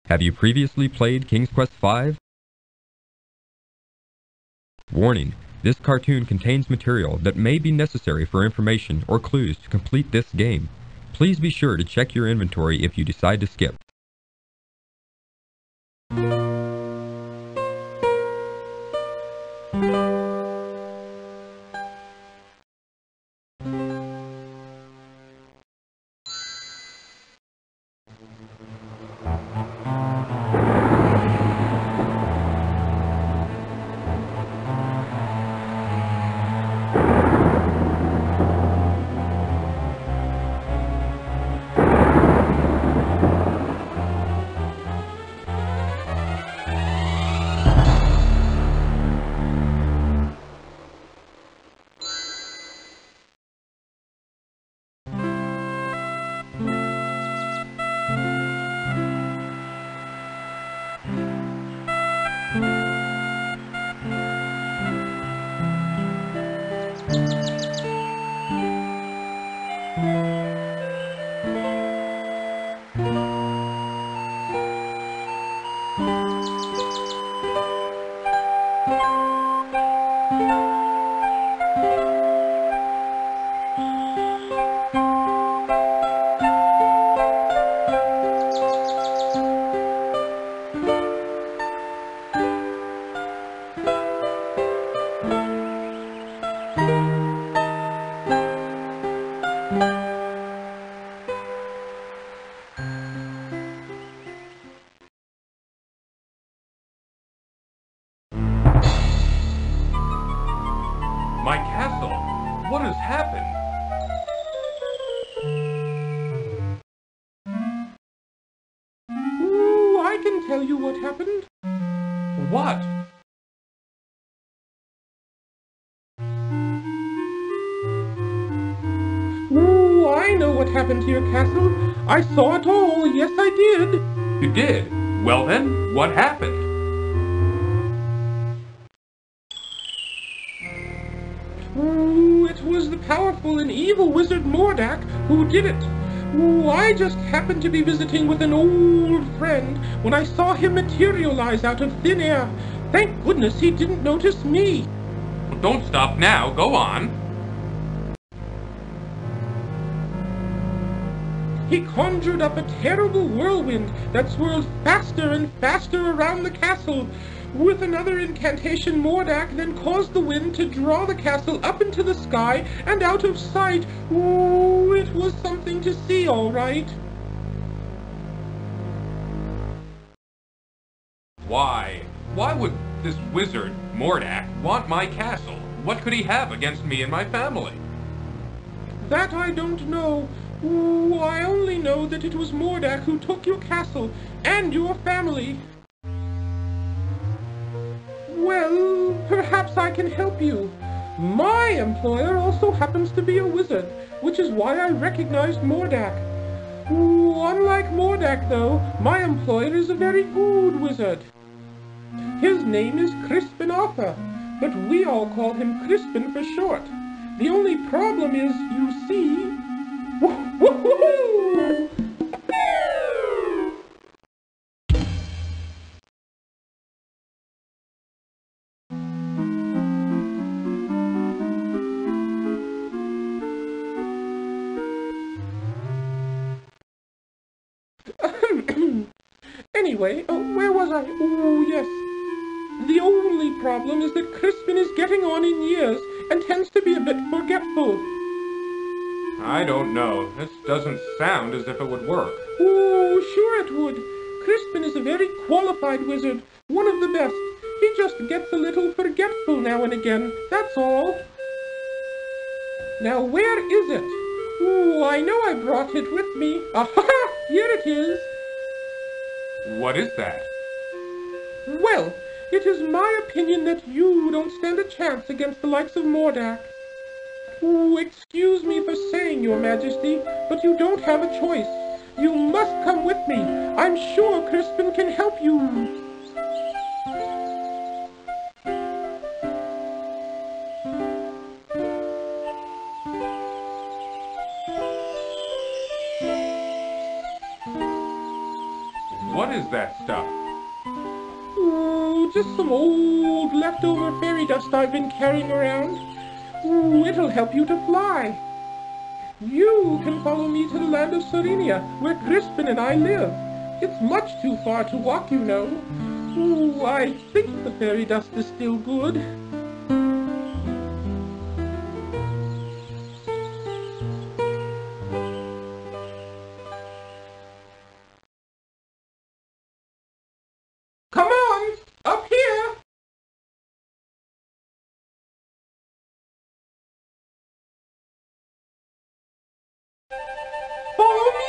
Have you previously played King's Quest V? Warning, this cartoon contains material that may be necessary for information or clues to complete this game. Please be sure to check your inventory if you decide to skip. My castle! What has happened? Ooh, I can tell you what happened. What? Ooh, I know what happened to your castle. I saw it all, yes I did. You did? Well then, what happened? Ooh, it was the powerful and evil wizard Mordak who did it. Ooh, I just happened to be visiting with an old friend when I saw him materialize out of thin air. Thank goodness he didn't notice me. Well, don't stop now, go on. He conjured up a terrible whirlwind that swirled faster and faster around the castle. With another incantation, Mordak then caused the wind to draw the castle up into the sky and out of sight. Ooh, it was something to see, all right. Why? Why would this wizard, Mordak, want my castle? What could he have against me and my family? That I don't know. Ooh, I only know that it was Mordak who took your castle and your family. Well, perhaps I can help you. My employer also happens to be a wizard, which is why I recognized Mordak. Ooh, unlike Mordak, though, my employer is a very good wizard. His name is Crispin Arthur, but we all call him Crispin for short. The only problem is, you see... Woo-hoo-hoo! Anyway, where was I? Oh, yes. The only problem is that Crispin is getting on in years and tends to be a bit forgetful. I don't know. This doesn't sound as if it would work. Oh, sure it would. Crispin is a very qualified wizard, one of the best. He just gets a little forgetful now and again, that's all. Now, where is it? Oh, I know I brought it with me. Aha! Here it is. What is that? Well, it is my opinion that you don't stand a chance against the likes of Mordak. Oh, excuse me for saying, Your Majesty, but you don't have a choice. You must come with me. I'm sure Crispin can help you. What What is that stuff? Ooh, just some old leftover fairy dust I've been carrying around. Ooh, it'll help you to fly. You can follow me to the land of Serenia, where Crispin and I live. It's much too far to walk, you know. Ooh, I think the fairy dust is still good. Come on, up here! Follow me!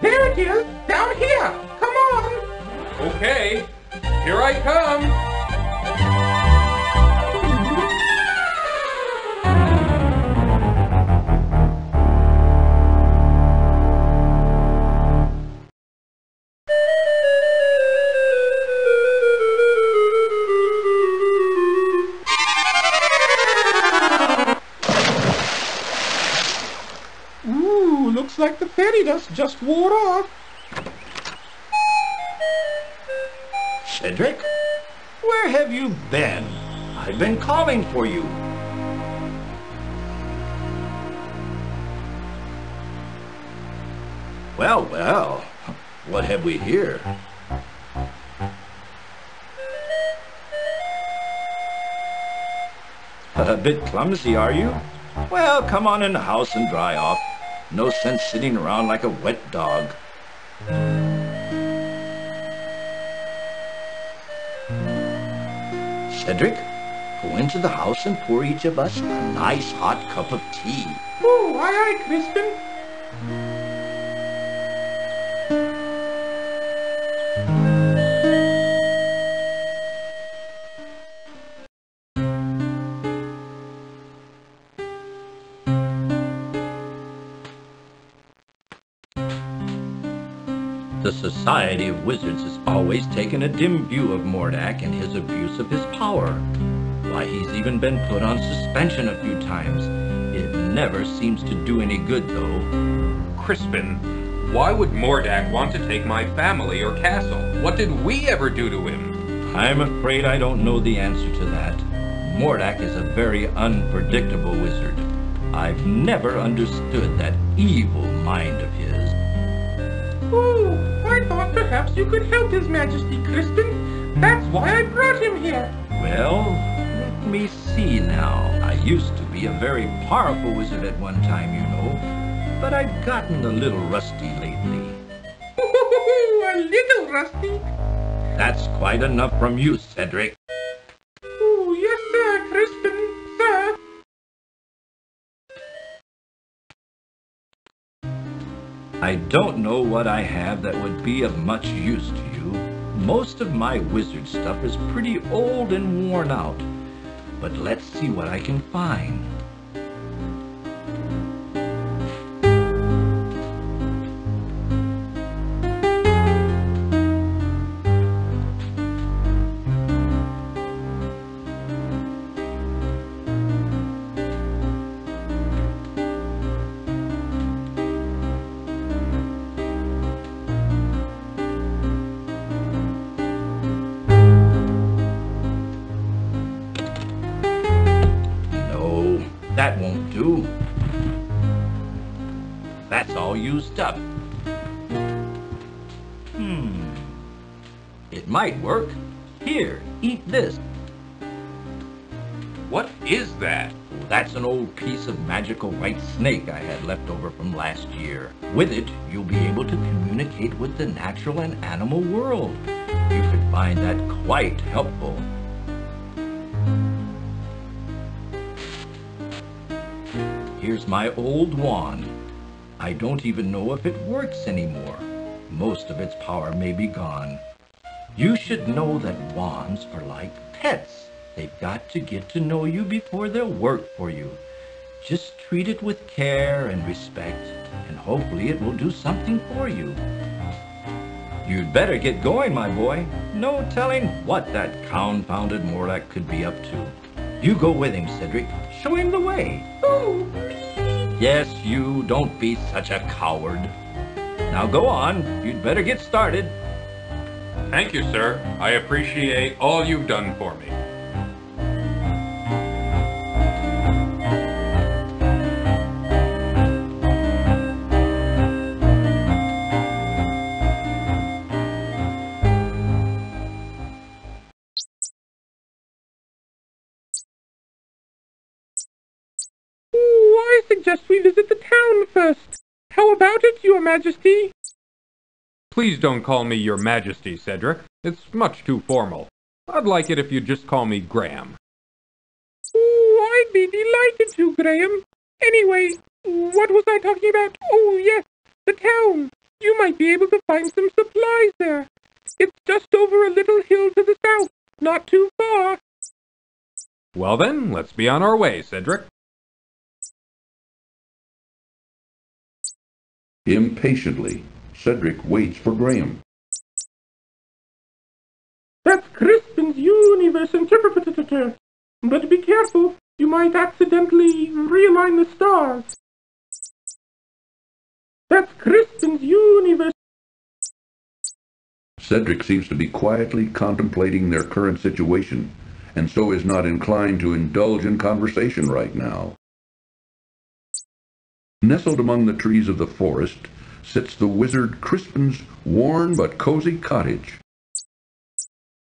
There it is, down here! Come on! Okay, here I come. Ooh, looks like the fairy dust just wore off. Cedric? Where have you been? I've been calling for you. Well, well, what have we here? A bit clumsy, are you? Well, come on in the house and dry off. No sense sitting around like a wet dog. Cedric, go into the house and pour each of us a nice hot cup of tea. Ooh, aye, aye, Crispin. The Society of Wizards has always taken a dim view of Mordak and his abuse of his power. Why, he's even been put on suspension a few times. It never seems to do any good, though. Crispin, why would Mordak want to take my family or castle? What did we ever do to him? I'm afraid I don't know the answer to that. Mordak is a very unpredictable wizard. I've never understood that evil mind of his. Ooh, I thought perhaps you could help His Majesty, Crispin. That's why I brought him here. Well, let me see now. I used to be a very powerful wizard at one time, you know, but I've gotten a little rusty lately. A little rusty. That's quite enough from you, Cedric. Ooh, yes, sir, Crispin, sir. I don't know what I have that would be of much use to you. Most of my wizard stuff is pretty old and worn out. But let's see what I can find. That won't do. That's all used up. It might work. Here, eat this. What is that? That's an old piece of magical white snake I had left over from last year. With it, you'll be able to communicate with the natural and animal world. You could find that quite helpful. Here's my old wand. I don't even know if it works anymore. Most of its power may be gone. You should know that wands are like pets. They've got to get to know you before they'll work for you. Just treat it with care and respect, and hopefully it will do something for you. You'd better get going, my boy. No telling what that confounded Morlock could be up to. You go with him, Cedric. Show him the way. Oh, Yes, you. Don't be such a coward. Now go on. You'd better get started. Thank you, sir. I appreciate all you've done for me. I suggest we visit the town first. How about it, Your Majesty? Please don't call me Your Majesty, Cedric. It's much too formal. I'd like it if you'd just call me Graham. I'd be delighted to, Graham. Anyway, what was I talking about? Oh, yes, the town. You might be able to find some supplies there. It's just over a little hill to the south, not too far. Well then, let's be on our way, Cedric. Impatiently, Cedric waits for Graham. That's Crispin's universe interpreter. But be careful, you might accidentally realign the stars. That's Crispin's universe. Cedric seems to be quietly contemplating their current situation, and so is not inclined to indulge in conversation right now. Nestled among the trees of the forest sits the wizard Crispin's worn but cozy cottage.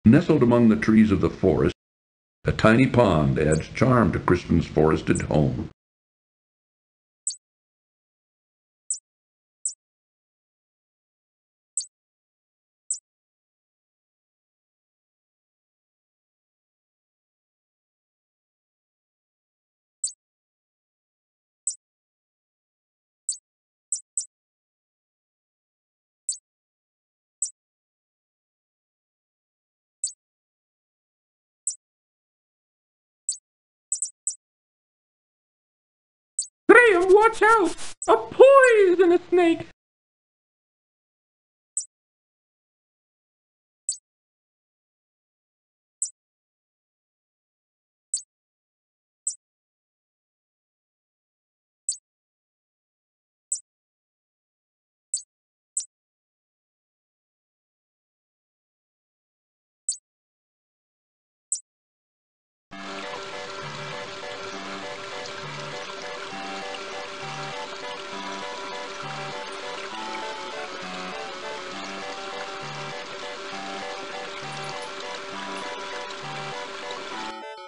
Nestled among the trees of the forest, a tiny pond adds charm to Crispin's forested home. Graham, watch out! A poisonous snake!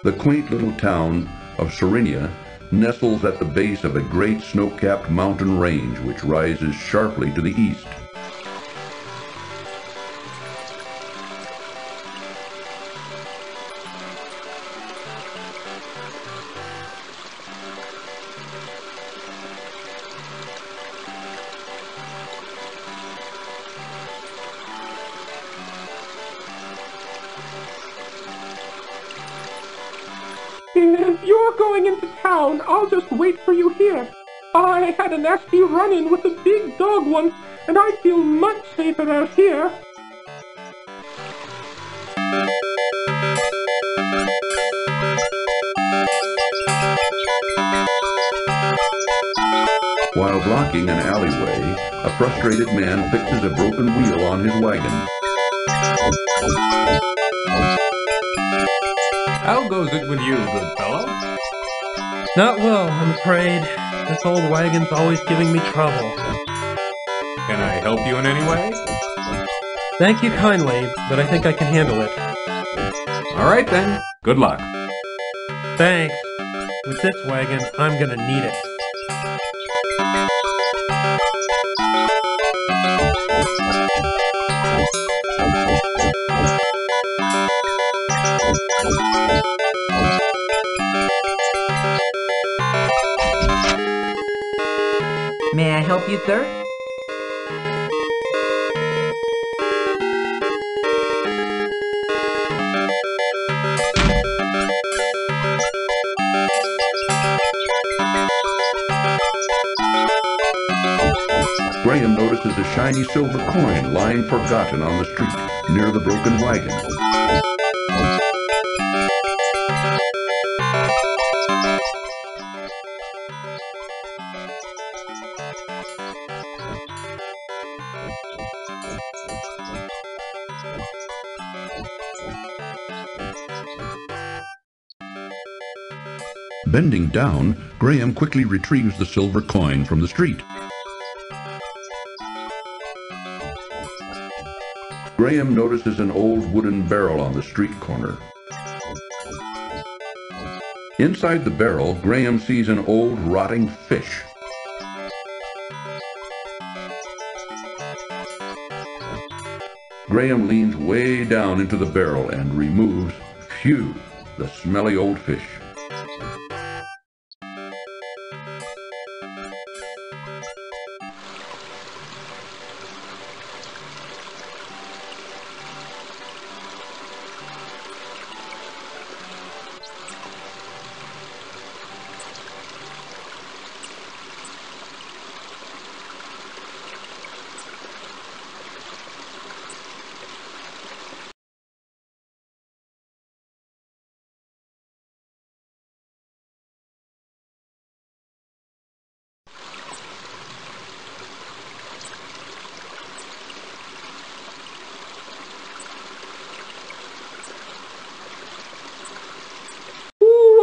The quaint little town of Serenia nestles at the base of a great snow-capped mountain range which rises sharply to the east. If you're going into town, I'll just wait for you here. I had a nasty run-in with a big dog once, and I feel much safer out here. While blocking an alleyway, a frustrated man fixes a broken wheel on his wagon. How goes it with you, good fellow? Not well, I'm afraid. This old wagon's always giving me trouble. Can I help you in any way? Thank you kindly, but I think I can handle it. All right then. Good luck. Thanks. With this wagon, I'm gonna need it. May I help you, sir? Graham notices a shiny silver coin lying forgotten on the street near the broken wagon. Bending down, Graham quickly retrieves the silver coin from the street. Graham notices an old wooden barrel on the street corner. Inside the barrel, Graham sees an old rotting fish. Graham leans way down into the barrel and removes, phew, the smelly old fish.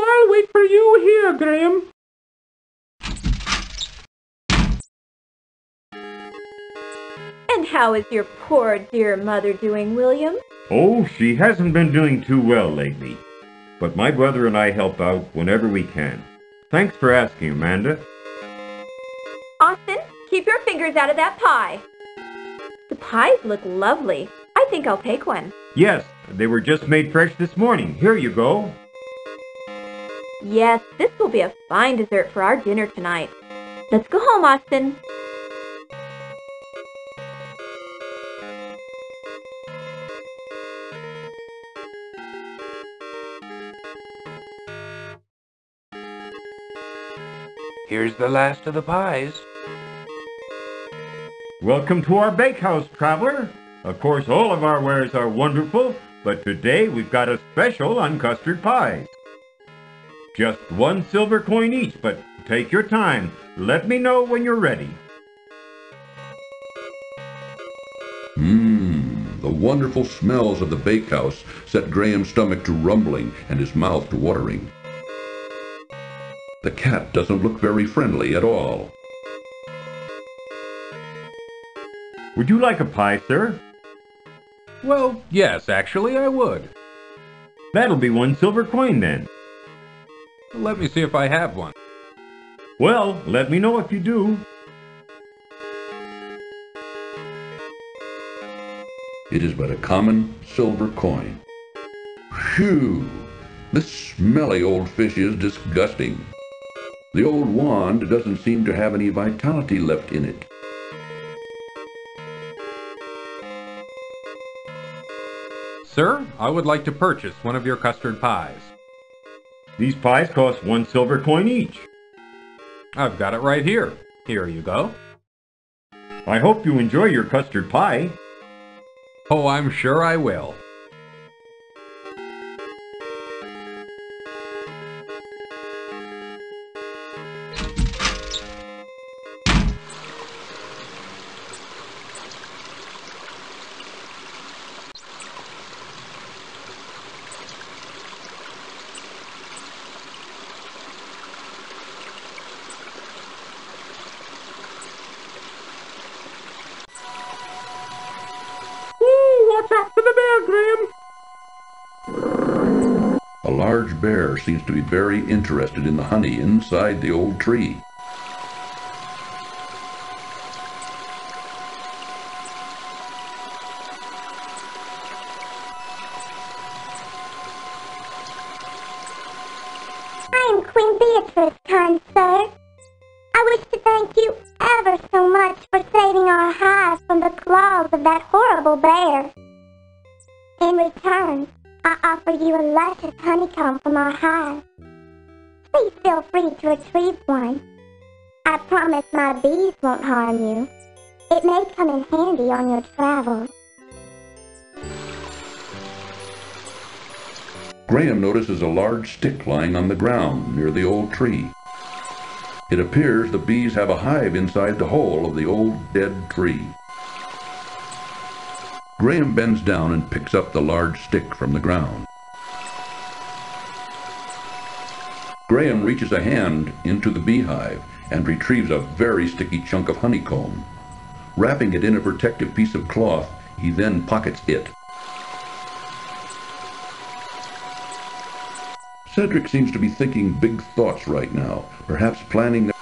I'll wait for you here, Graham. And how is your poor dear mother doing, William? Oh, she hasn't been doing too well lately. But my brother and I help out whenever we can. Thanks for asking, Amanda. Austin, keep your fingers out of that pie. The pies look lovely. I think I'll take one. Yes, they were just made fresh this morning. Here you go. Yes, this will be a fine dessert for our dinner tonight. Let's go home, Austin. Here's the last of the pies. Welcome to our bakehouse, traveler. Of course, all of our wares are wonderful, but today we've got a special on custard pies. Just one silver coin each, but take your time. Let me know when you're ready. The wonderful smells of the bakehouse set Graham's stomach to rumbling and his mouth to watering. The cat doesn't look very friendly at all. Would you like a pie, sir? Well, yes, actually I would. That'll be one silver coin then. Let me see if I have one. Well, let me know if you do. It is but a common silver coin. Phew! This smelly old fish is disgusting. The old wand doesn't seem to have any vitality left in it. Sir, I would like to purchase one of your custard pies. These pies cost one silver coin each. I've got it right here. Here you go. I hope you enjoy your custard pie. Oh, I'm sure I will. Watch out for the bear, Graham. A large bear seems to be very interested in the honey inside the old tree. I'm Queen Beatrice, kind sir. I wish to thank you ever ever so much for saving our hives from the claws of that horrible bear. In return, I offer you a luscious honeycomb from our hive. Please feel free to retrieve one. I promise my bees won't harm you. It may come in handy on your travels. Graham notices a large stick lying on the ground near the old tree. It appears the bees have a hive inside the hole of the old dead tree. Graham bends down and picks up the large stick from the ground. Graham reaches a hand into the beehive and retrieves a very sticky chunk of honeycomb. Wrapping it in a protective piece of cloth, he then pockets it. Cedric seems to be thinking big thoughts right now, perhaps planning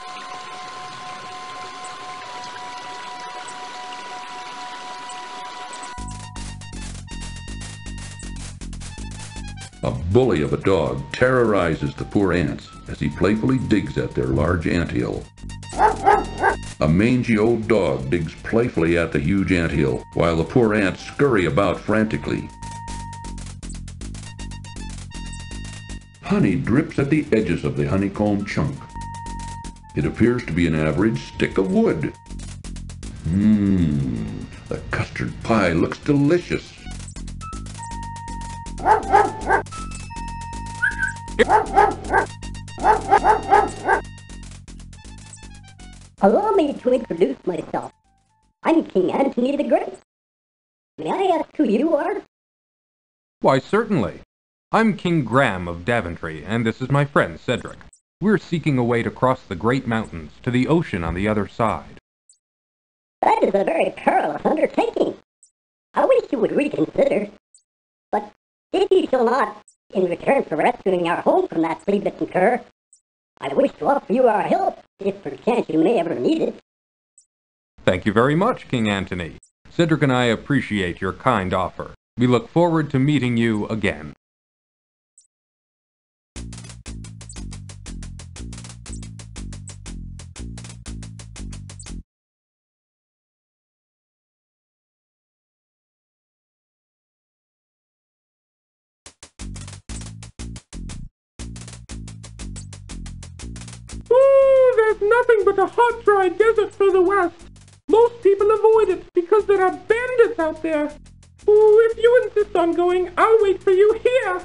A bully of a dog terrorizes the poor ants as he playfully digs at their large anthill. A mangy old dog digs playfully at the huge anthill, while the poor ants scurry about frantically. Honey drips at the edges of the honeycomb chunk. It appears to be an average stick of wood. The custard pie looks delicious. Allow me to introduce myself. I'm King Antony the Great. May I ask who you are? Why, certainly. I'm King Graham of Daventry, and this is my friend Cedric. We're seeking a way to cross the great mountains to the ocean on the other side. That is a very perilous undertaking. I wish you would reconsider. But if you shall not, in return for rescuing our home from that flea-bitten cur, I wish to offer you our help, if perchance you may ever need it. Thank you very much, King Antony. Cedric and I appreciate your kind offer. We look forward to meeting you again. There's nothing but a hot, dry desert for the West. Most people avoid it because there are bandits out there. Ooh, if you insist on going, I'll wait for you here.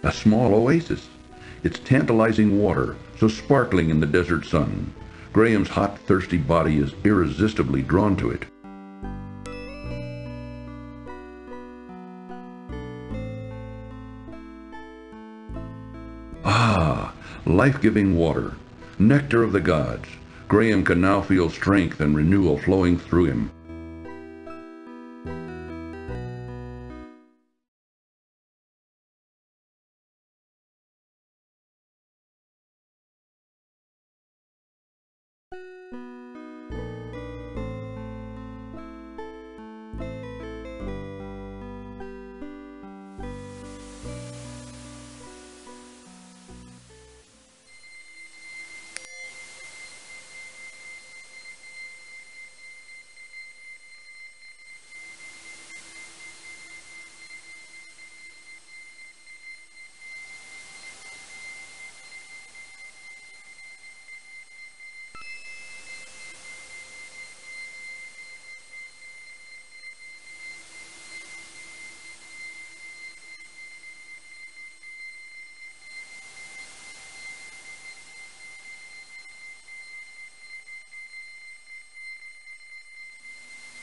A small oasis. Its tantalizing water, so sparkling in the desert sun. Graham's hot, thirsty body is irresistibly drawn to it. Ah, life-giving water, nectar of the gods. Graham can now feel strength and renewal flowing through him.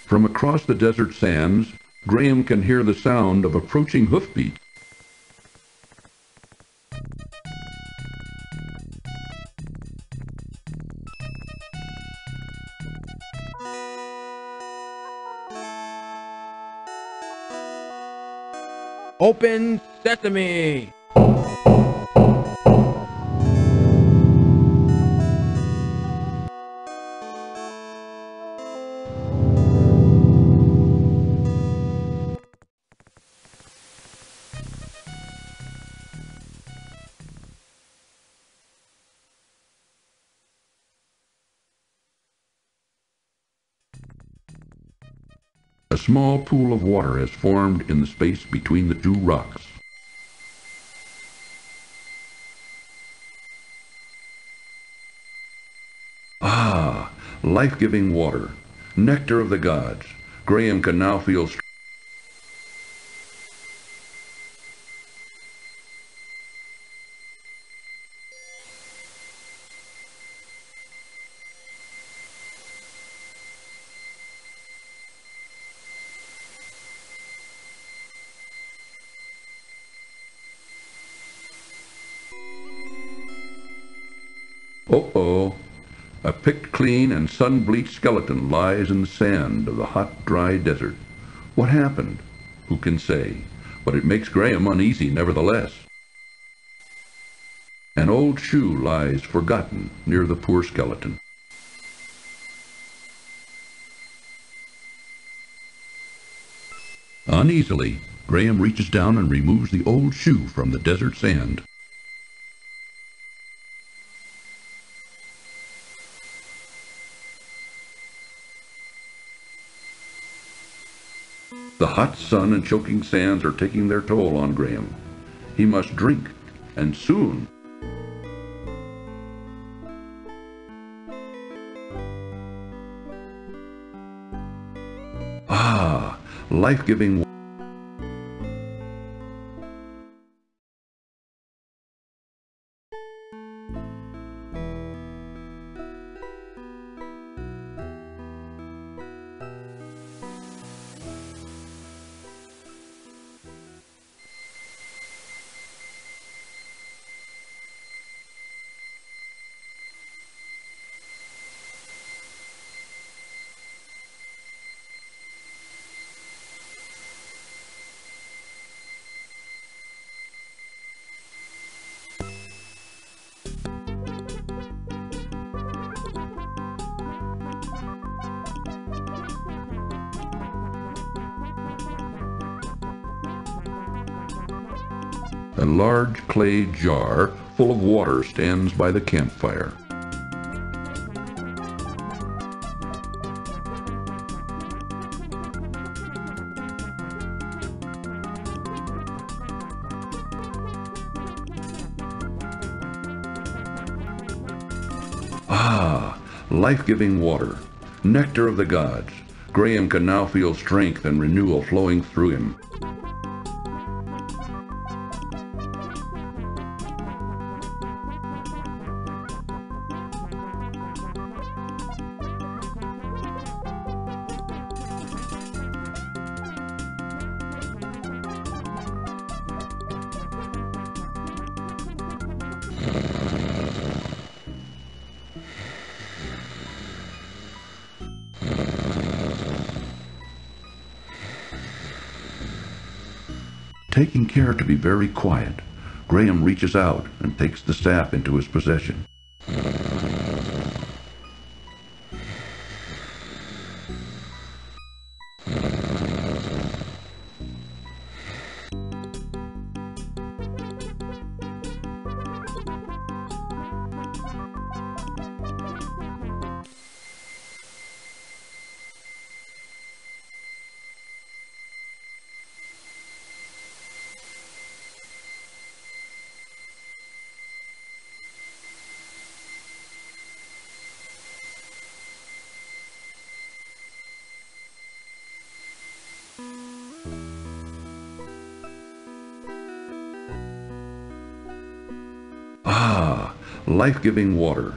From across the desert sands, Graham can hear the sound of approaching hoofbeats. Open sesame! A small pool of water has formed in the space between the two rocks. Ah, life-giving water, nectar of the gods. Graham can now feel Uh-oh. A picked clean and sun-bleached skeleton lies in the sand of the hot, dry desert. What happened? Who can say? But it makes Graham uneasy nevertheless. An old shoe lies forgotten near the poor skeleton. Uneasily, Graham reaches down and removes the old shoe from the desert sand. The hot sun and choking sands are taking their toll on Graham. He must drink, and soon. Ah, life-giving water. A large clay jar full of water stands by the campfire. Ah, life-giving water, nectar of the gods. Graham can now feel strength and renewal flowing through him. Taking care to be very quiet, Graham reaches out and takes the staff into his possession. Ah, life-giving water.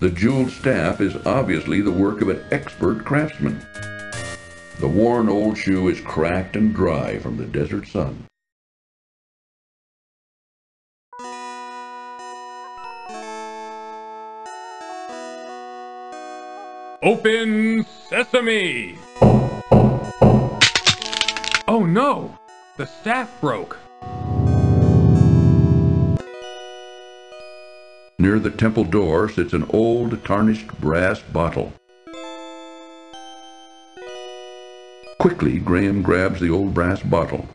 The jeweled staff is obviously the work of an expert craftsman. The worn old shoe is cracked and dry from the desert sun. Open sesame! Oh no! The staff broke! Near the temple door sits an old tarnished brass bottle. Quickly, Graham grabs the old brass bottle.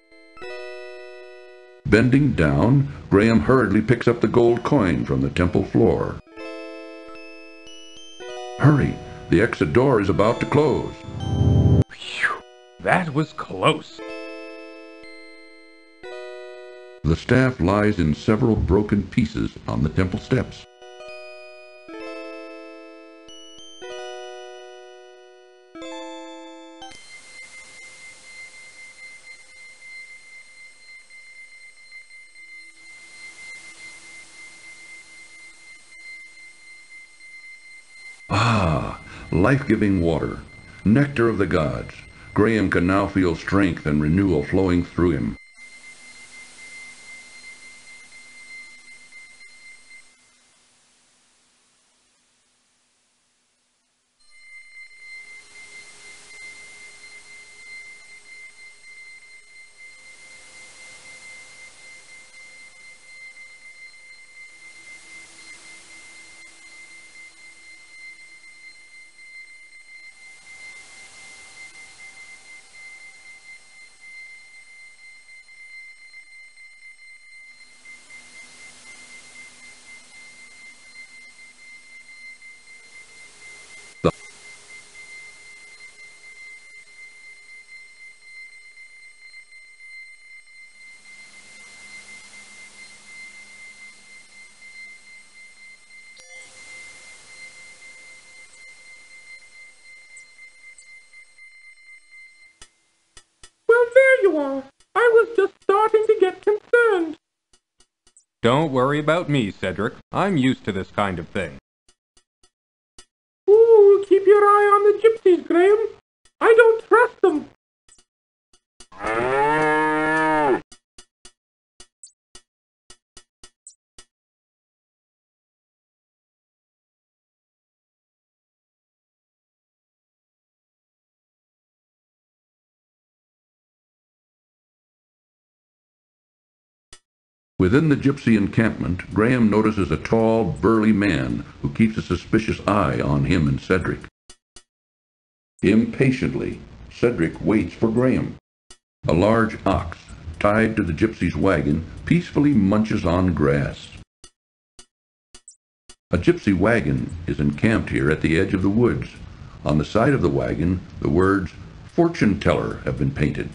Bending down, Graham hurriedly picks up the gold coin from the temple floor. Hurry! The exit door is about to close. Phew, that was close. The staff lies in several broken pieces on the temple steps. Ah, life-giving water, nectar of the gods. Graham can now feel strength and renewal flowing through him. Well, there you are. I was just starting to get concerned. Don't worry about me, Cedric. I'm used to this kind of thing. Ooh, keep your eye on the gypsies, Graham. I don't trust them. Within the gypsy encampment, Graham notices a tall, burly man who keeps a suspicious eye on him and Cedric. Impatiently, Cedric waits for Graham. A large ox, tied to the gypsy's wagon, peacefully munches on grass. A gypsy wagon is encamped here at the edge of the woods. On the side of the wagon, the words, "Fortune Teller," have been painted.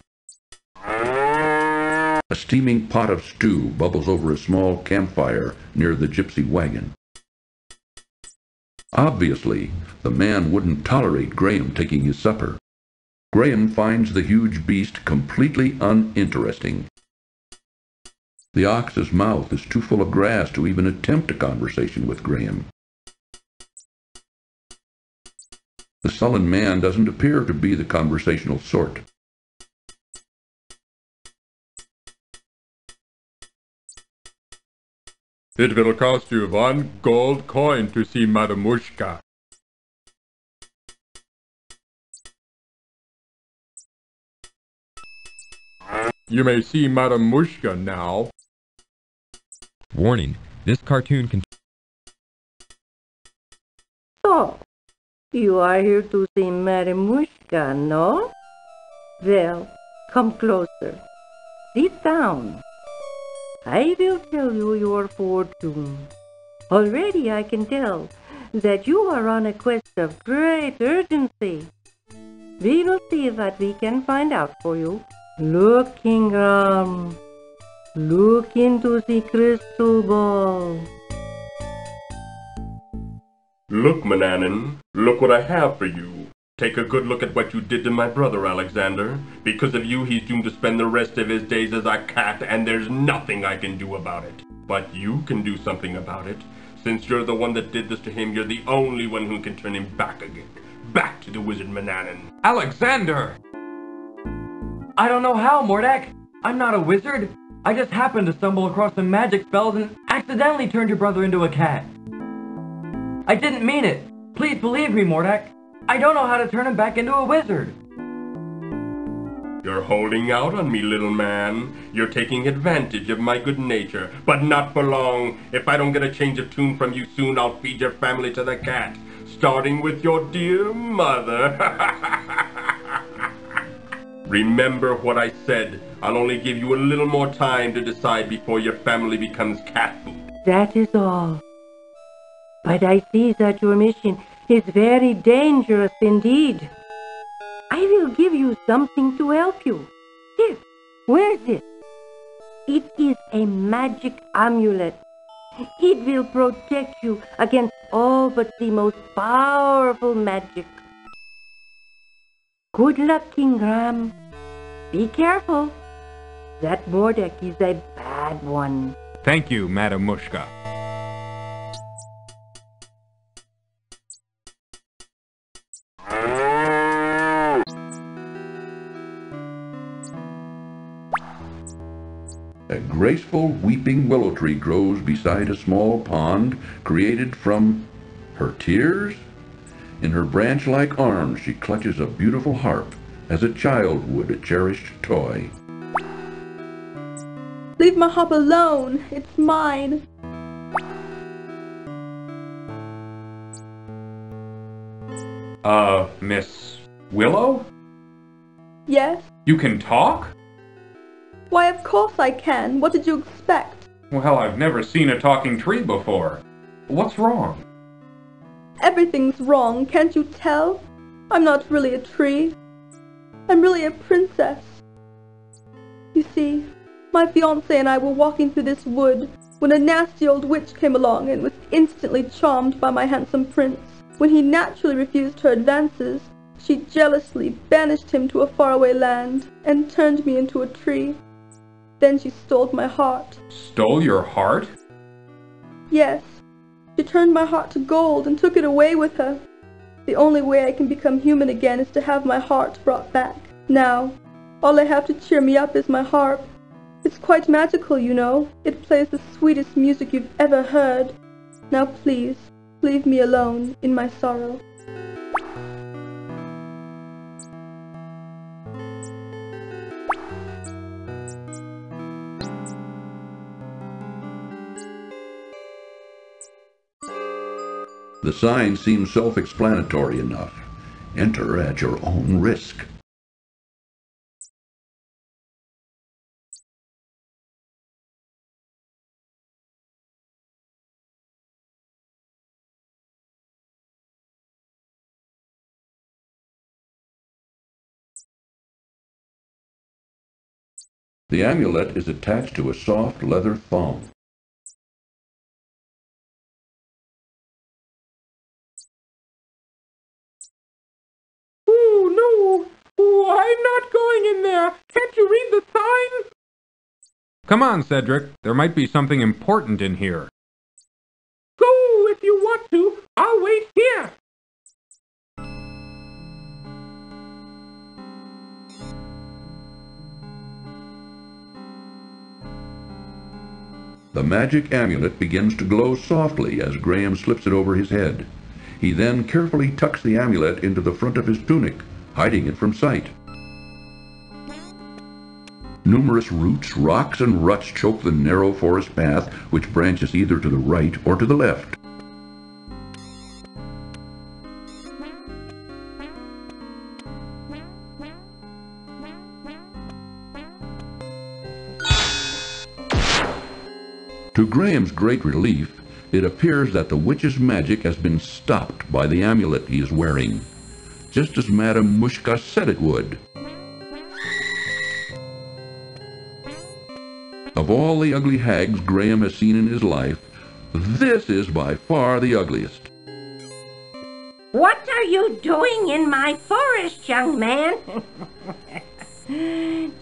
A steaming pot of stew bubbles over a small campfire near the gypsy wagon. Obviously, the man wouldn't tolerate Graham taking his supper. Graham finds the huge beast completely uninteresting. The ox's mouth is too full of grass to even attempt a conversation with Graham. The sullen man doesn't appear to be the conversational sort. It will cost you 1 gold coin to see Madamushka. You may see Madamushka now. Warning, this cartoon contains... So, you are here to see Madamushka, no? Well, come closer. Sit down. I will tell you your fortune. Already I can tell that you are on a quest of great urgency. We will see what we can find out for you. Look, Ingram. Look into the crystal ball. Look, Mananan, look what I have for you. Take a good look at what you did to my brother, Alexander. Because of you, he's doomed to spend the rest of his days as a cat, and there's nothing I can do about it. But you can do something about it. Since you're the one that did this to him, you're the only one who can turn him back again. Back to the wizard Manannan. Alexander! I don't know how, Mordak. I'm not a wizard. I just happened to stumble across some magic spells and accidentally turned your brother into a cat. I didn't mean it. Please believe me, Mordak. I don't know how to turn him back into a wizard. You're holding out on me, little man. You're taking advantage of my good nature, but not for long. If I don't get a change of tune from you soon, I'll feed your family to the cat, starting with your dear mother. Remember what I said. I'll only give you a little more time to decide before your family becomes cat food. That is all. But I see that your mission is very dangerous indeed. I will give you something to help you. Here, wear this. It is a magic amulet. It will protect you against all but the most powerful magic. Good luck, King Graham. Be careful. That Mordak is a bad one. Thank you, Madam Mushka. A graceful weeping willow tree grows beside a small pond created from her tears. In her branch-like arms she clutches a beautiful harp as a child would a cherished toy. Leave my harp alone. It's mine. Miss Willow? Yes? You can talk? Why, of course I can. What did you expect? Well, I've never seen a talking tree before. What's wrong? Everything's wrong, can't you tell? I'm not really a tree. I'm really a princess. You see, my fiancé and I were walking through this wood when a nasty old witch came along and was instantly charmed by my handsome prince. When he naturally refused her advances, she jealously banished him to a faraway land and turned me into a tree. Then she stole my heart. Stole your heart? Yes. She turned my heart to gold and took it away with her. The only way I can become human again is to have my heart brought back. Now, all I have to cheer me up is my harp. It's quite magical, you know. It plays the sweetest music you've ever heard. Now please, leave me alone in my sorrow. The sign seems self-explanatory enough. Enter at your own risk. The amulet is attached to a soft leather thong. Oh, no! Oh, I'm not going in there! Can't you read the sign? Come on, Cedric. There might be something important in here. Go if you want to. I'll wait here. The magic amulet begins to glow softly as Graham slips it over his head. He then carefully tucks the amulet into the front of his tunic, hiding it from sight. Numerous roots, rocks, and ruts choke the narrow forest path, which branches either to the right or to the left. To Graham's great relief, it appears that the witch's magic has been stopped by the amulet he is wearing, just as Madame Mushka said it would. Of all the ugly hags Graham has seen in his life, this is by far the ugliest. What are you doing in my forest, young man?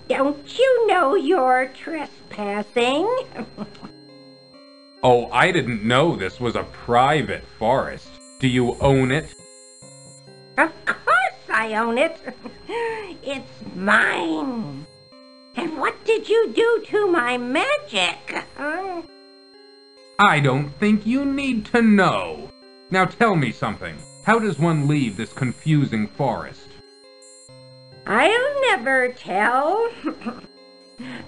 Don't you know you're trespassing? Oh, I didn't know this was a private forest. Do you own it? Of course I own it. It's mine. And what did you do to my magic? I don't think you need to know. Now tell me something. How does one leave this confusing forest? I'll never tell.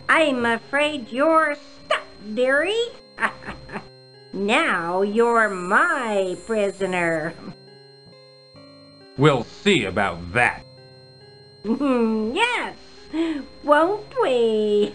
I'm afraid you're stuck, dearie. Now you're my prisoner. We'll see about that. Yes, won't we?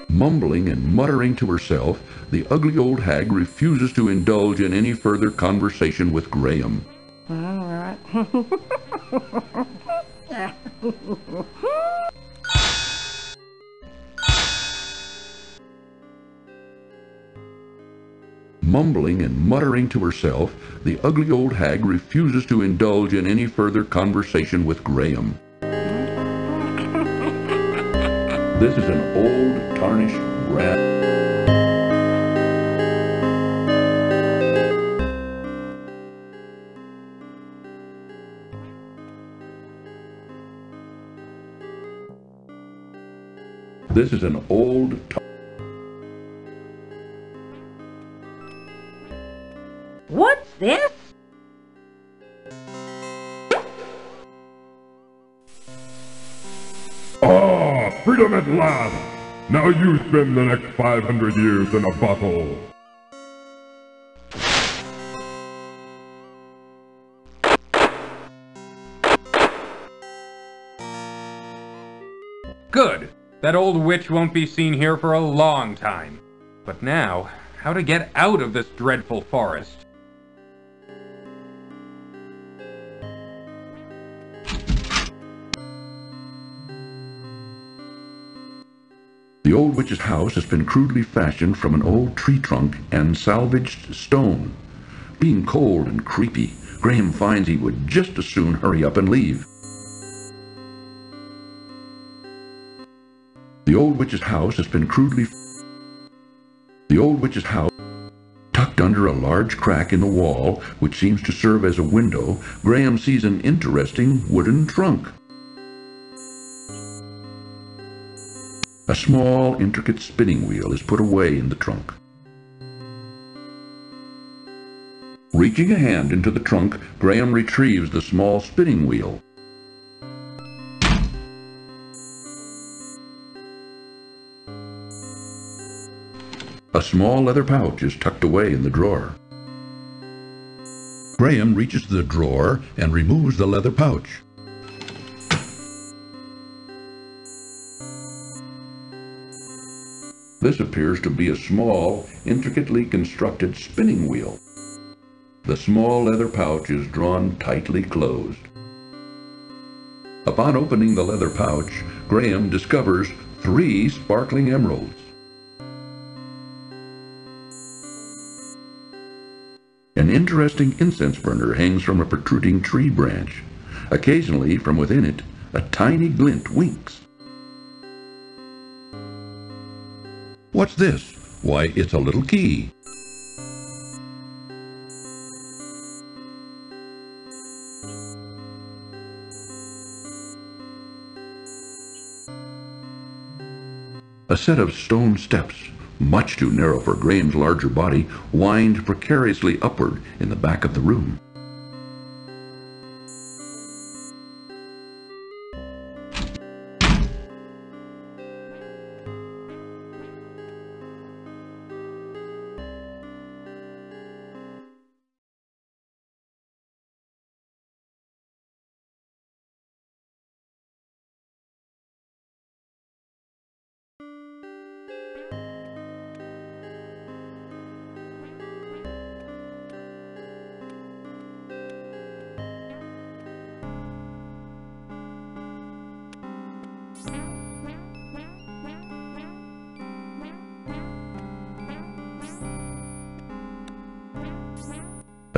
Mumbling and muttering to herself, the ugly old hag refuses to indulge in any further conversation with Graham. All right. Mumbling and muttering to herself, the ugly old hag refuses to indulge in any further conversation with Graham. This is an old, tarnished rat. This is an old... What's this? Ah, freedom at last! Now you spend the next 500 years in a bottle. Good! That old witch won't be seen here for a long time. But now, how to get out of this dreadful forest? The old witch's house has been crudely fashioned from an old tree trunk and salvaged stone. Being cold and creepy, Graham finds he would just as soon hurry up and leave. The old witch's house has been crudely... The old witch's house, tucked under a large crack in the wall, which seems to serve as a window, Graham sees an interesting wooden trunk. A small, intricate spinning wheel is put away in the trunk. Reaching a hand into the trunk, Graham retrieves the small spinning wheel. A small leather pouch is tucked away in the drawer. Graham reaches the drawer and removes the leather pouch. This appears to be a small, intricately constructed spinning wheel. The small leather pouch is drawn tightly closed. Upon opening the leather pouch, Graham discovers 3 sparkling emeralds. An interesting incense burner hangs from a protruding tree branch. Occasionally, from within it, a tiny glint winks. What's this? Why, it's a little key. A set of stone steps, much too narrow for Graham's larger body, wind precariously upward in the back of the room.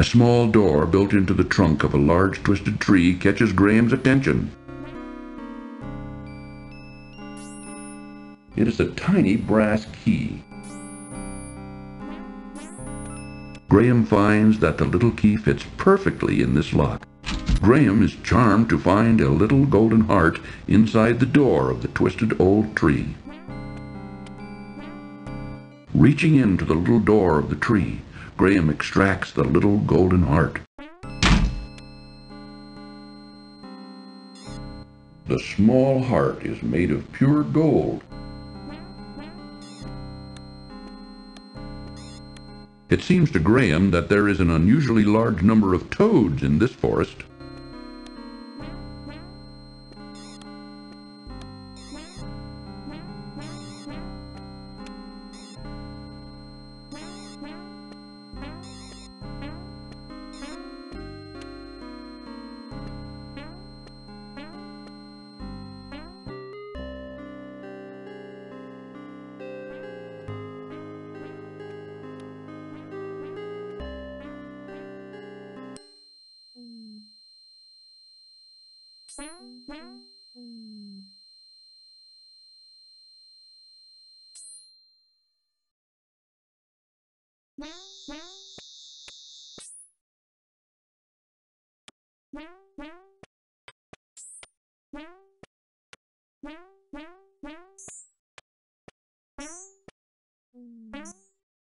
A small door built into the trunk of a large twisted tree catches Graham's attention. It is a tiny brass key. Graham finds that the little key fits perfectly in this lock. Graham is charmed to find a little golden heart inside the door of the twisted old tree. Reaching into the little door of the tree, Graham extracts the little golden heart. The small heart is made of pure gold. It seems to Graham that there is an unusually large number of toads in this forest.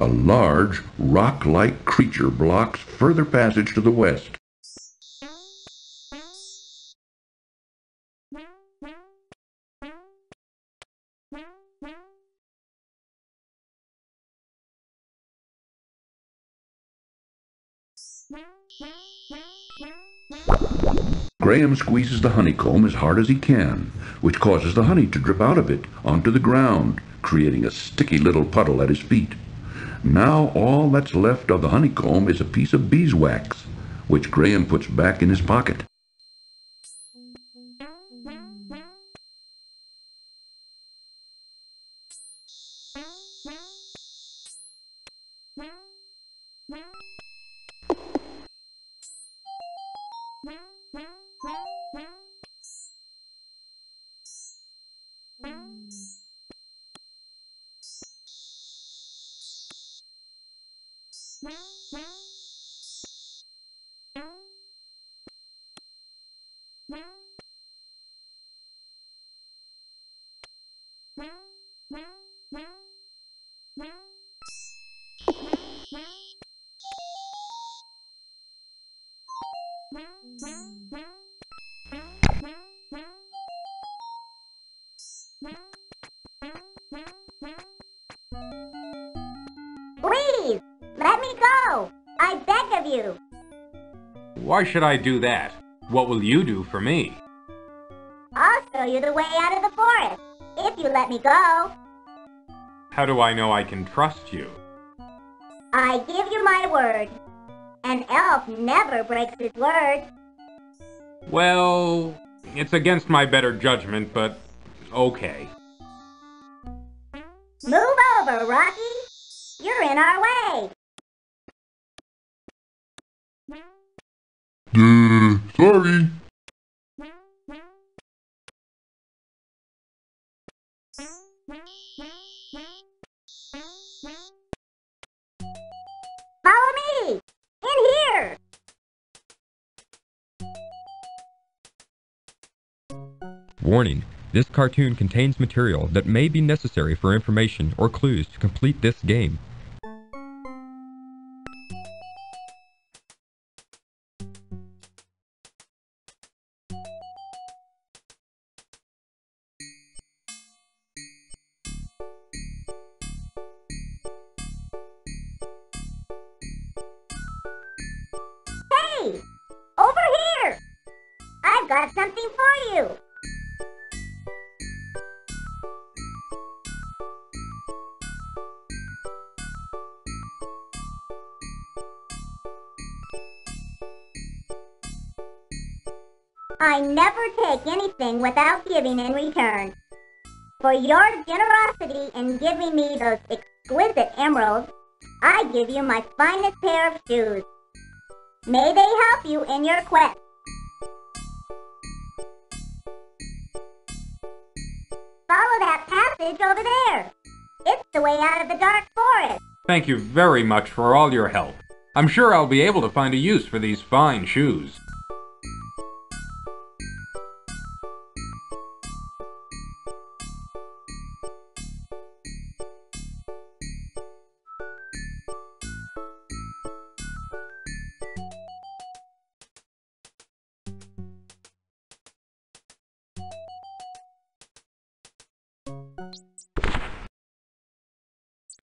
A large, rock-like creature blocks further passage to the west. Graham squeezes the honeycomb as hard as he can, which causes the honey to drip out of it onto the ground, creating a sticky little puddle at his feet. Now all that's left of the honeycomb is a piece of beeswax, which Graham puts back in his pocket. Please, let me go. I beg of you. Why should I do that? What will you do for me? I'll show you the way out of the forest, if you let me go. How do I know I can trust you? I give you my word. An elf never breaks his word. Well, it's against my better judgment, but okay. Move over, Rocky. You're in our way. Sorry. Follow me! In here! Warning: this cartoon contains material that may be necessary for information or clues to complete this game. Hey! Over here! I've got something for you. I never take anything without giving in return. For your generosity in giving me those exquisite emeralds, I give you my finest pair of shoes. May they help you in your quest. Follow that passage over there. It's the way out of the dark forest. Thank you very much for all your help. I'm sure I'll be able to find a use for these fine shoes.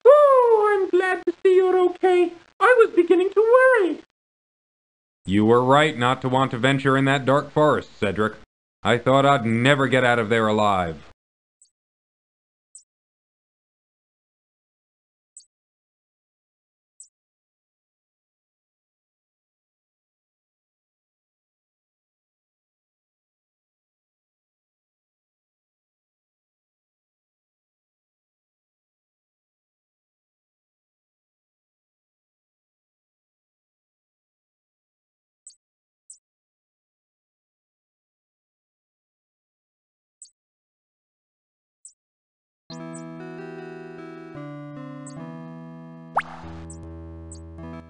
Oh, I'm glad to see you're okay. I was beginning to worry. You were right not to want to venture in that dark forest, Cedric. I thought I'd never get out of there alive.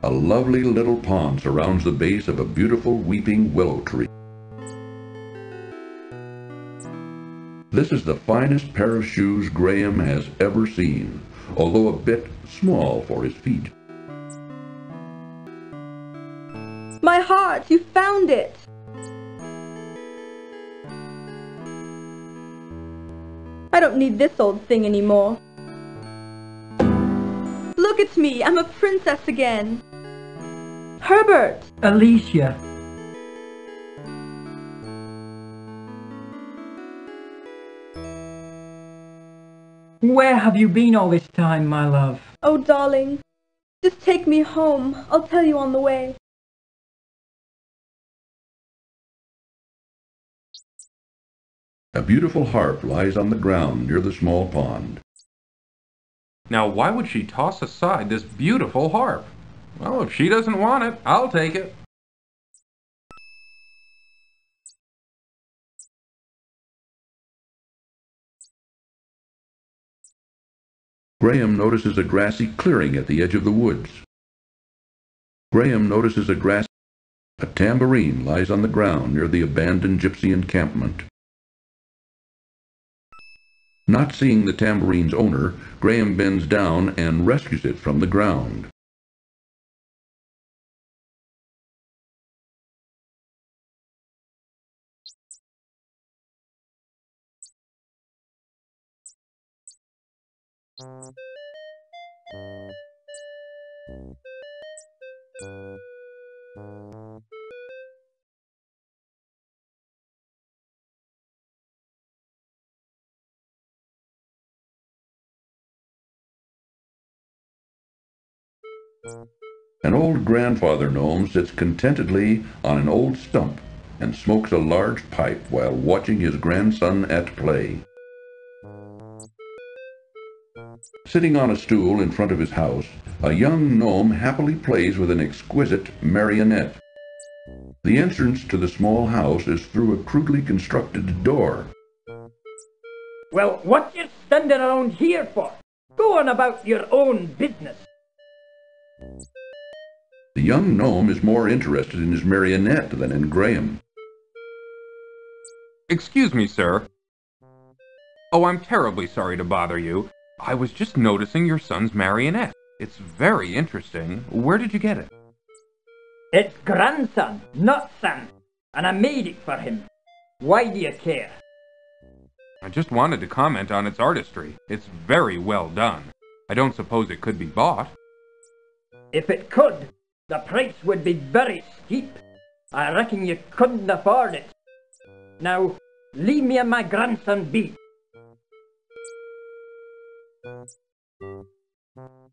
A lovely little pond surrounds the base of a beautiful weeping willow tree. This is the finest pair of shoes Graham has ever seen, although a bit small for his feet. My heart, you found it! I don't need this old thing anymore. Look at me, I'm a princess again. Herbert! Alicia. Where have you been all this time, my love? Oh, darling, just take me home. I'll tell you on the way. A beautiful harp lies on the ground near the small pond. Now, why would she toss aside this beautiful harp? Well, if she doesn't want it, I'll take it. Graham notices a grassy clearing at the edge of the woods. A tambourine lies on the ground near the abandoned gypsy encampment. Not seeing the tambourine's owner, Graham bends down and rescues it from the ground. An old grandfather gnome sits contentedly on an old stump and smokes a large pipe while watching his grandson at play. Sitting on a stool in front of his house, a young gnome happily plays with an exquisite marionette. The entrance to the small house is through a crudely constructed door. Well, what you standing around here for? Go on about your own business. The young gnome is more interested in his marionette than in Graham. Excuse me, sir. Oh, I'm terribly sorry to bother you. I was just noticing your son's marionette. It's very interesting. Where did you get it? It's grandson, not son, and I made it for him. Why do you care? I just wanted to comment on its artistry. It's very well done. I don't suppose it could be bought. If it could, the price would be very steep. I reckon you couldn't afford it. Now, leave me and my grandson be.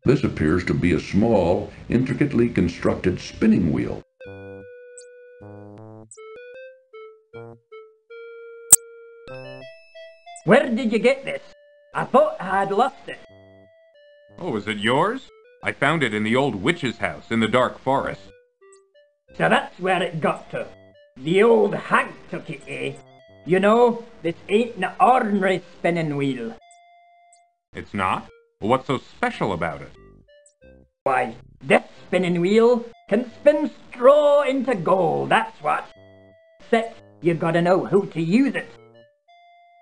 This appears to be a small, intricately constructed spinning wheel. Where did you get this? I thought I had lost it. Oh, is it yours? I found it in the old witch's house in the dark forest. So that's where it got to. The old hag took it, eh? You know, this ain't an ordinary spinning wheel. It's not? Well, what's so special about it? Why, this spinning wheel can spin straw into gold, that's what. Except you gotta know how to use it.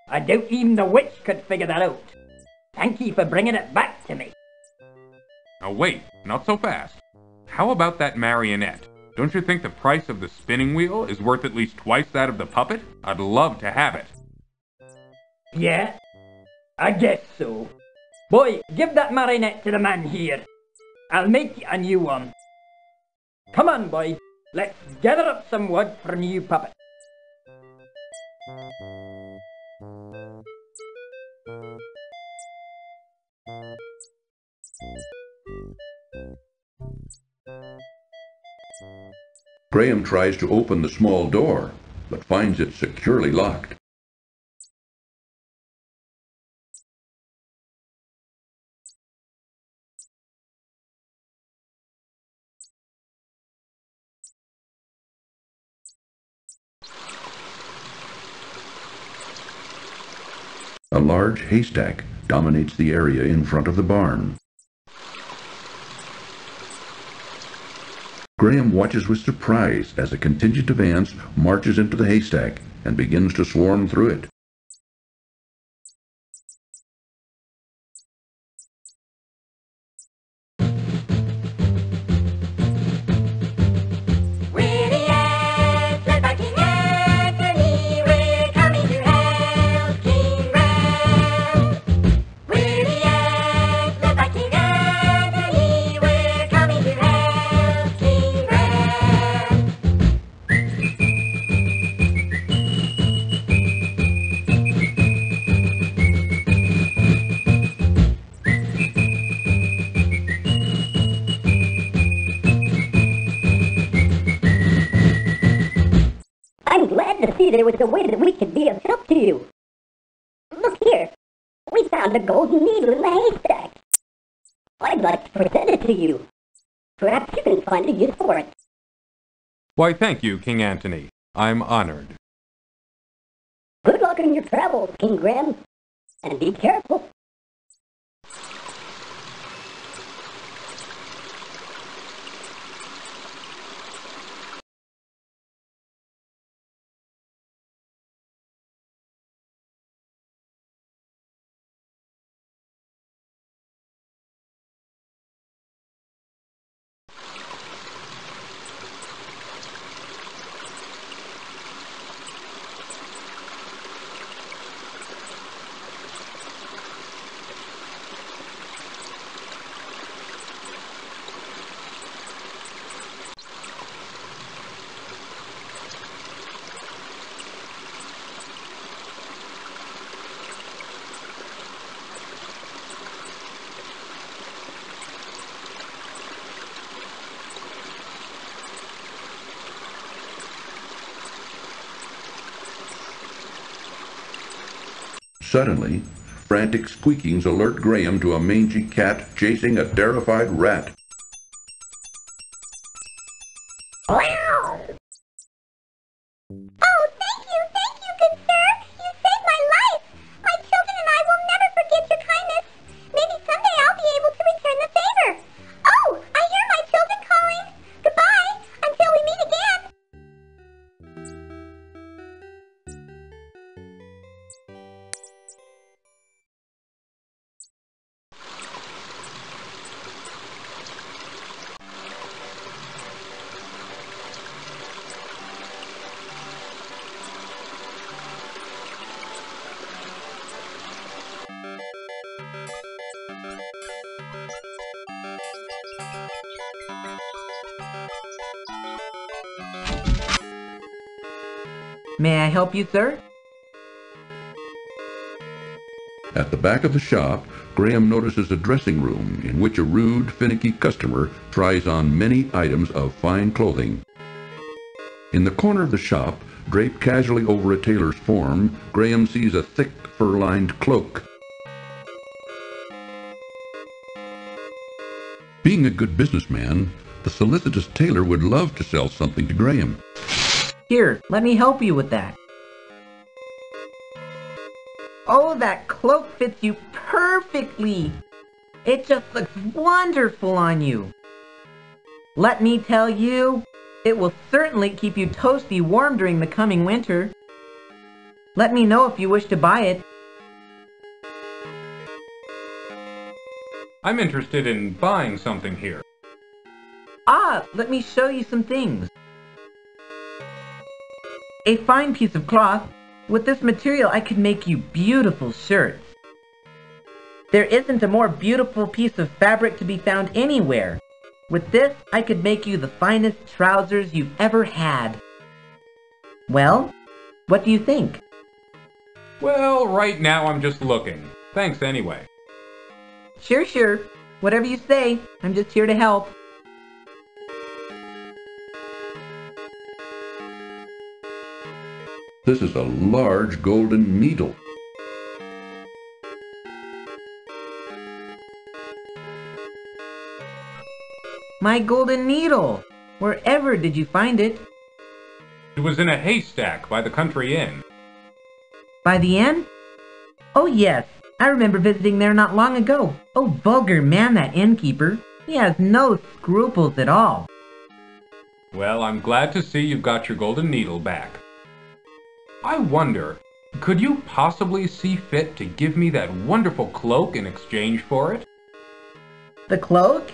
I doubt even the witch could figure that out. Thank you for bringing it back to me. Now wait, not so fast. How about that marionette? Don't you think the price of the spinning wheel is worth at least twice that of the puppet? I'd love to have it. Yeah, I guess so. Boy, give that marionette to the man here. I'll make you a new one. Come on, boy. Let's gather up some wood for a new puppet. Graham tries to open the small door, but finds it securely locked. A large haystack dominates the area in front of the barn. Graham watches with surprise as a contingent of ants marches into the haystack and begins to swarm through it. I'm glad to see there was a way that we could be of help to you. Look here. We found a golden needle in the haystack. I'd like to present it to you. Perhaps you can find a use for it. Why, thank you, King Antony. I'm honored. Good luck in your travels, King Graham. And be careful. Suddenly, frantic squeakings alert Graham to a mangy cat chasing a terrified rat. Oh, thank you, good sir. You saved my life. My children and I will never forget your kindness. Maybe someday I'll be able to return the favor. Oh, I hear my children calling. Goodbye, until we meet again. May I help you, sir? At the back of the shop, Graham notices a dressing room in which a rude, finicky customer tries on many items of fine clothing. In the corner of the shop, draped casually over a tailor's form, Graham sees a thick, fur-lined cloak. Being a good businessman, The solicitous tailor would love to sell something to Graham. Here, let me help you with that. Oh, that cloak fits you perfectly. It just looks wonderful on you. Let me tell you, it will certainly keep you toasty warm during the coming winter. Let me know if you wish to buy it. I'm interested in buying something here. Ah, let me show you some things. A fine piece of cloth. With this material, I could make you beautiful shirts. There isn't a more beautiful piece of fabric to be found anywhere. With this, I could make you the finest trousers you've ever had. Well, what do you think? Well, right now I'm just looking. Thanks anyway. Sure. Whatever you say, I'm just here to help. This is a large golden needle. My golden needle! Wherever did you find it? It was in a haystack by the country inn. By the inn? Oh yes, I remember visiting there not long ago. Oh, vulgar man, that innkeeper. He has no scruples at all. Well, I'm glad to see you've got your golden needle back. I wonder, could you possibly see fit to give me that wonderful cloak in exchange for it? The cloak?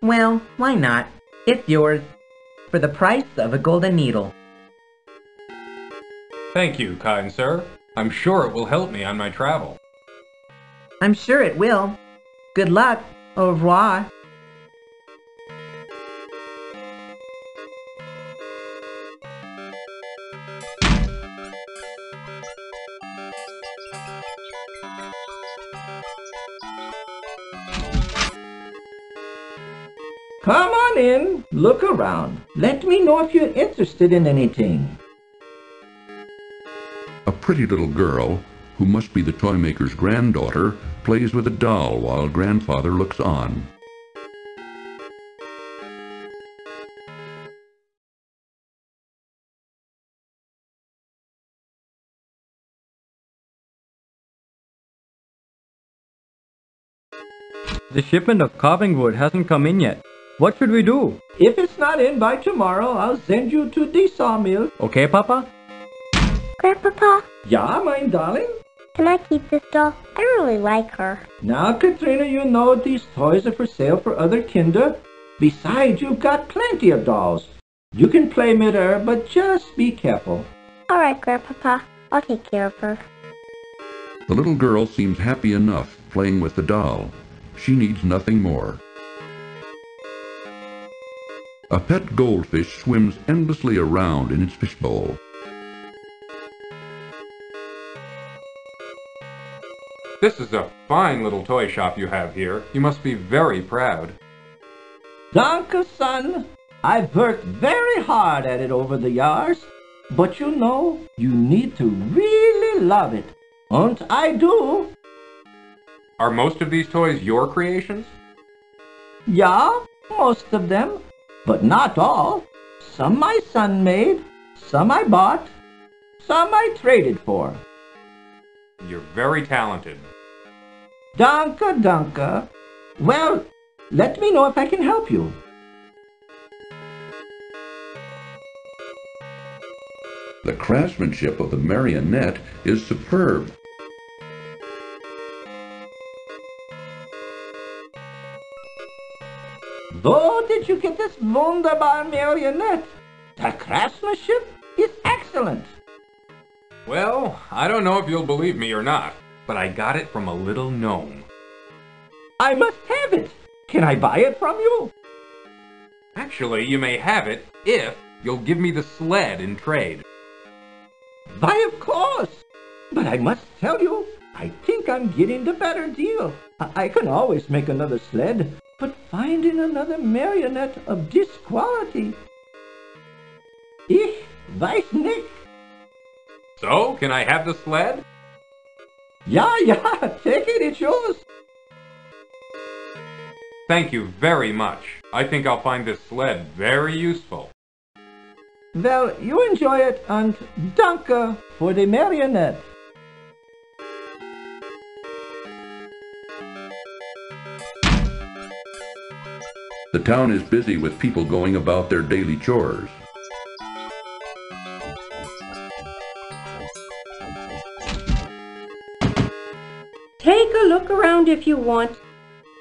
Well, why not? It's yours, for the price of a golden needle. Thank you, kind sir. I'm sure it will help me on my travel. I'm sure it will. Good luck. Au revoir. Come on in, look around. Let me know if you're interested in anything. A pretty little girl, who must be the toy maker's granddaughter, plays with a doll while grandfather looks on. The shipment of carving wood hasn't come in yet. What should we do? If it's not in by tomorrow, I'll send you to the sawmill. Okay, Papa? Grandpapa, Yeah, my darling? can I keep this doll? I really like her. Now, Katrina, you know these toys are for sale for other kinder. Besides, you've got plenty of dolls. You can play with her, but just be careful. All right, Grandpapa, I'll take care of her. The little girl seems happy enough playing with the doll. She needs nothing more. A pet goldfish swims endlessly around in its fishbowl. This is a fine little toy shop you have here. You must be very proud. Danke, son. I've worked very hard at it over the years. But you know, you need to really love it. And I do. Are most of these toys your creations? Yeah, most of them. But not all. Some my son made, some I bought, some I traded for. You're very talented. Danke. Well, let me know if I can help you. The craftsmanship of the marionette is superb. Where did you get this wunderbar marionette? The craftsmanship is excellent. Well, I don't know if you'll believe me or not, but I got it from a little gnome. I must have it. Can I buy it from you? Actually, you may have it if you'll give me the sled in trade. Why, of course. But I must tell you, I think I'm getting the better deal. I can always make another sled, but finding another marionette of this quality... Ich weiß nicht. So, can I have the sled? Yeah, take it, it's yours. Thank you very much. I think I'll find this sled very useful. Well, you enjoy it, and danke for the marionette. The town is busy with people going about their daily chores. Take a look around if you want,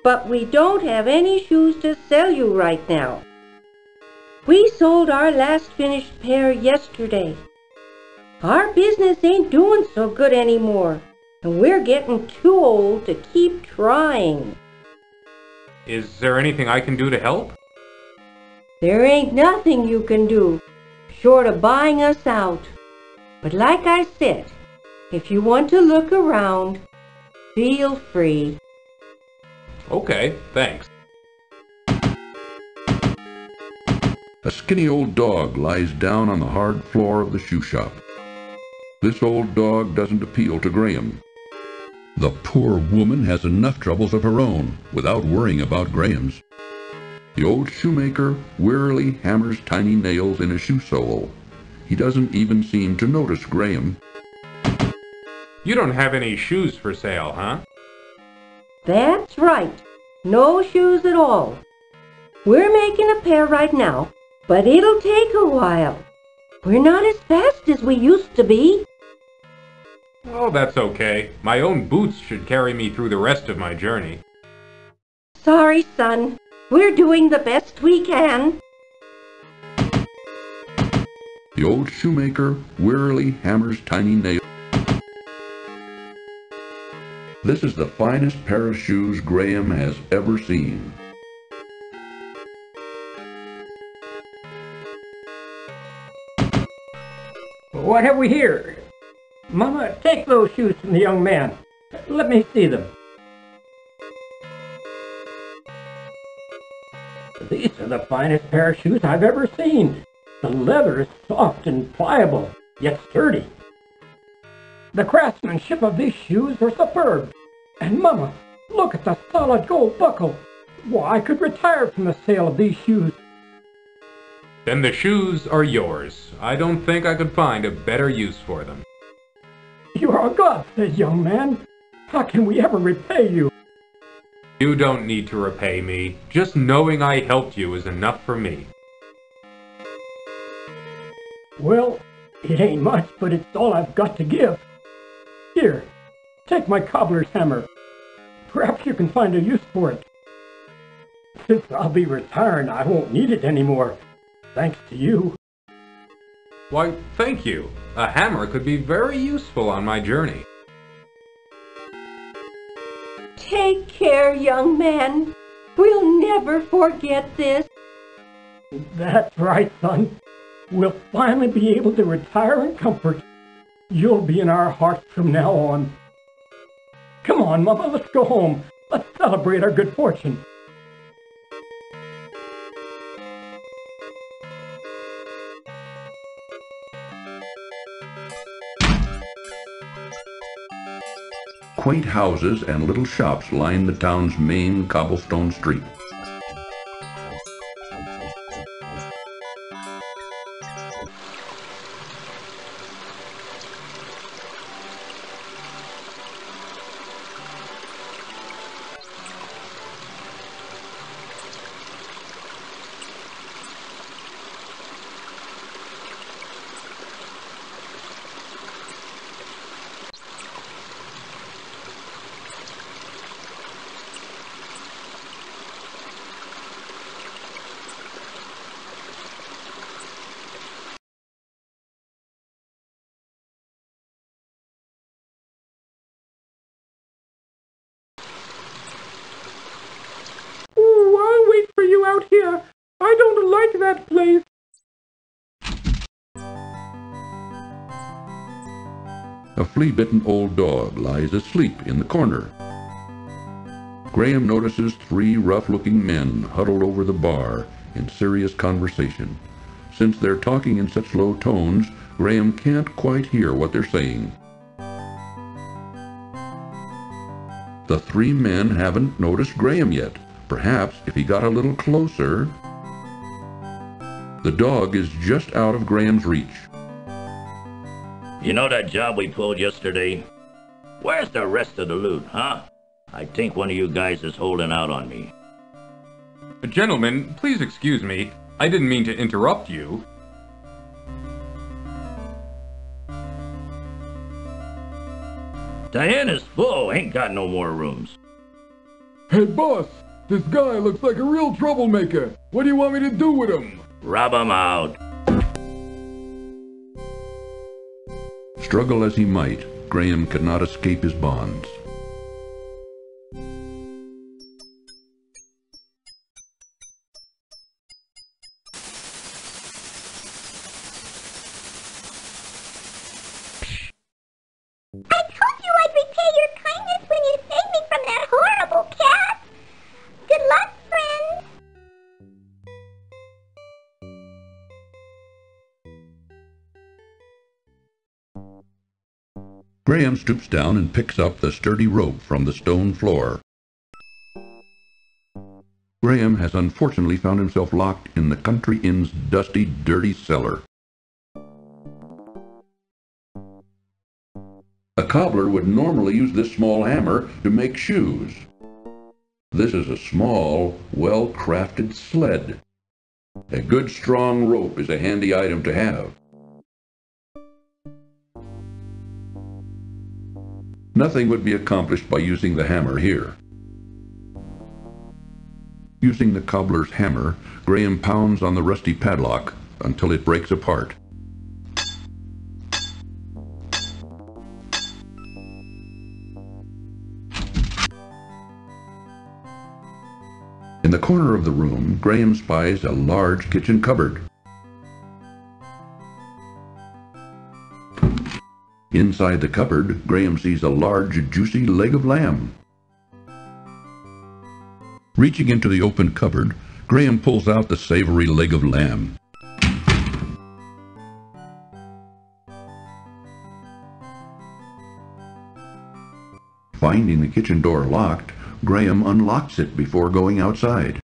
but we don't have any shoes to sell you right now. We sold our last finished pair yesterday. Our business ain't doing so good anymore, and we're getting too old to keep trying. Is there anything I can do to help? There ain't nothing you can do, short of buying us out. But like I said, if you want to look around, feel free. Okay, thanks. A skinny old dog lies down on the hard floor of the shoe shop. This old dog doesn't appeal to Graham. The poor woman has enough troubles of her own without worrying about Graham's. The old shoemaker wearily hammers tiny nails in a shoe sole. He doesn't even seem to notice Graham. You don't have any shoes for sale, huh? That's right. No shoes at all. We're making a pair right now, but it'll take a while. We're not as fast as we used to be. Oh, that's okay. My own boots should carry me through the rest of my journey. Sorry, son. We're doing the best we can. The old shoemaker wearily hammers tiny nails. This is the finest pair of shoes Graham has ever seen. What have we here? Mama, take those shoes from the young man. Let me see them. These are the finest pair of shoes I've ever seen. The leather is soft and pliable, yet sturdy. The craftsmanship of these shoes are superb. And Mama, look at the solid gold buckle. Why, I could retire from the sale of these shoes. Then the shoes are yours. I don't think I could find a better use for them. You are a godsend, young man. How can we ever repay you? You don't need to repay me. Just knowing I helped you is enough for me. Well, it ain't much, but it's all I've got to give. Here, take my cobbler's hammer. Perhaps you can find a use for it. Since I'll be retiring, I won't need it anymore, thanks to you. Why, thank you. A hammer could be very useful on my journey. Take care, young man. We'll never forget this. That's right, son. We'll finally be able to retire in comfort. You'll be in our hearts from now on. Come on, Mama, let's go home. Let's celebrate our good fortune. Quaint houses and little shops line the town's main cobblestone street. I'll wait for you out here. I don't like that place. A flea-bitten old dog lies asleep in the corner. Graham notices three rough-looking men huddled over the bar in serious conversation. Since they're talking in such low tones, Graham can't quite hear what they're saying. The three men haven't noticed Graham yet, Perhaps if he got a little closer... The dog is just out of Graham's reach. You know that job we pulled yesterday? Where's the rest of the loot, huh? I think one of you guys is holding out on me. Gentlemen, please excuse me. I didn't mean to interrupt you. Diana's full, ain't got no more rooms. Hey boss, this guy looks like a real troublemaker. What do you want me to do with him? Rob him out. Struggle as he might, Graham could not escape his bonds. I told you I'd repay your kindness when you saved me from that horrible cat. Good luck, friend. Graham stoops down and picks up the sturdy rope from the stone floor. Graham has unfortunately found himself locked in the country inn's dusty, dirty cellar. A cobbler would normally use this small hammer to make shoes. This is a small, well-crafted sled. A good strong rope is a handy item to have. Nothing would be accomplished by using the hammer here. Using the cobbler's hammer, Graham pounds on the rusty padlock until it breaks apart. In the corner of the room, Graham spies a large kitchen cupboard. Inside the cupboard, Graham sees a large, juicy leg of lamb. Reaching into the open cupboard, Graham pulls out the savory leg of lamb. Finding the kitchen door locked, Graham unlocks it before going outside.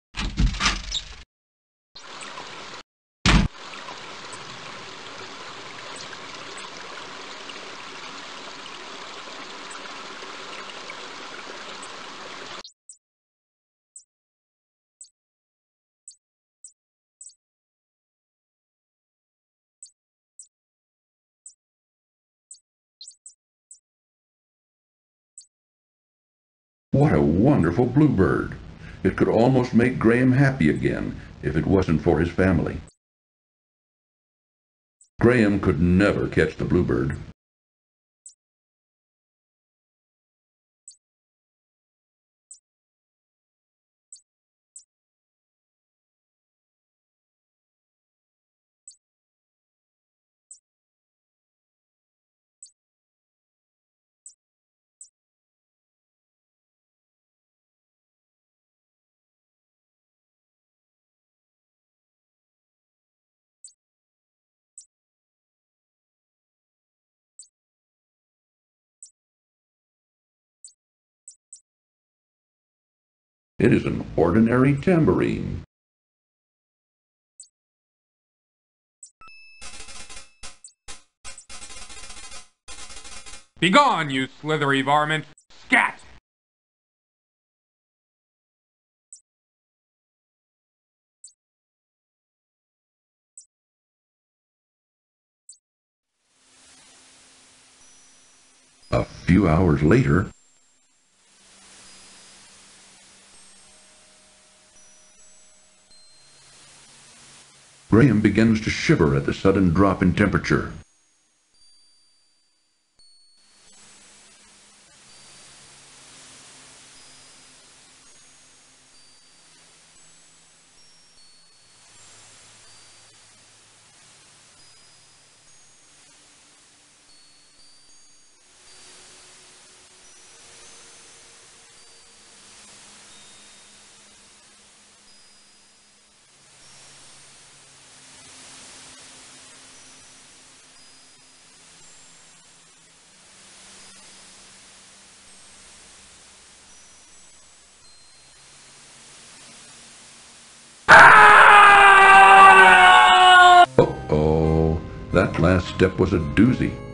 What a wonderful bluebird! It could almost make Graham happy again if it wasn't for his family. Graham could never catch the bluebird. It is an ordinary tambourine. Begone, you slithery varmint! Scat! A few hours later, Graham begins to shiver at the sudden drop in temperature. That last step was a doozy.